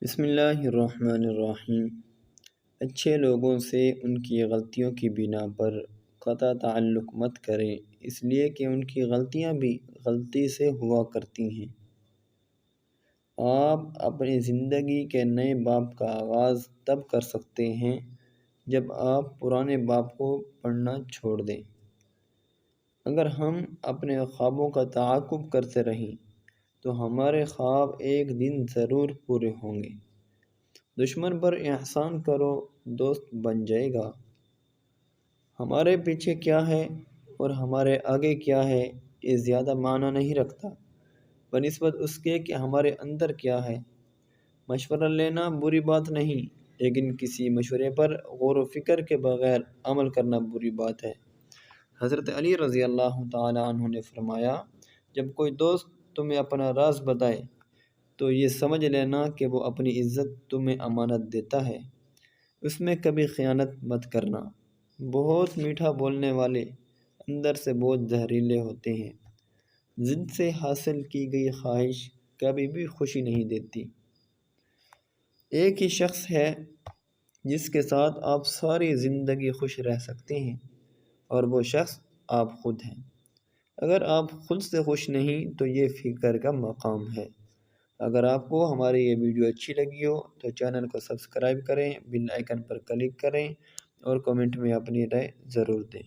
بسم اللہ الرحمن الرحیم۔ اچھے لوگوں سے ان کی غلطیوں کی بنا پر قطع تعلق مت کریں، اس لیے کہ ان کی غلطیاں بھی غلطی سے ہوا کرتی ہیں۔ آپ اپنی زندگی کے نئے باب کا آغاز تب کر سکتے ہیں جب آپ پرانے باب کو پڑھنا چھوڑ دیں۔ اگر ہم اپنے خوابوں کا تعاقب کرتے رہیں تو ہمارے خواب ایک دن ضرور پورے ہوں گے۔ دشمن پر احسان کرو، دوست بن جائے گا۔ ہمارے پیچھے کیا ہے اور ہمارے آگے کیا ہے یہ زیادہ معنی نہیں رکھتا بنسبت اس کے کہ ہمارے اندر کیا ہے۔ مشورہ لینا بری بات نہیں، لیکن کسی مشورے پر غور و فکر کے بغیر عمل کرنا بری بات ہے۔ حضرت علی رضی اللہ تعالیٰ عنہ نے فرمایا، جب کوئی دوست تمہیں اپنا راز بتائے تو یہ سمجھ لینا کہ وہ اپنی عزت تمہیں امانت دیتا ہے، اس میں کبھی خیانت مت کرنا۔ بہت میٹھا بولنے والے اندر سے بہت زہریلے ہوتے ہیں۔ ضد سے حاصل کی گئی خواہش کبھی بھی خوشی نہیں دیتی۔ ایک ہی شخص ہے جس کے ساتھ آپ ساری زندگی خوش رہ سکتے ہیں، اور وہ شخص آپ خود ہیں۔ اگر آپ خود سے خوش نہیں تو یہ فکر کا مقام ہے۔ اگر آپ کو ہماری یہ ویڈیو اچھی لگی ہو تو چینل کو سبسکرائب کریں، بیل آئیکن پر کلک کریں اور کمنٹ میں اپنی رائے ضرور دیں۔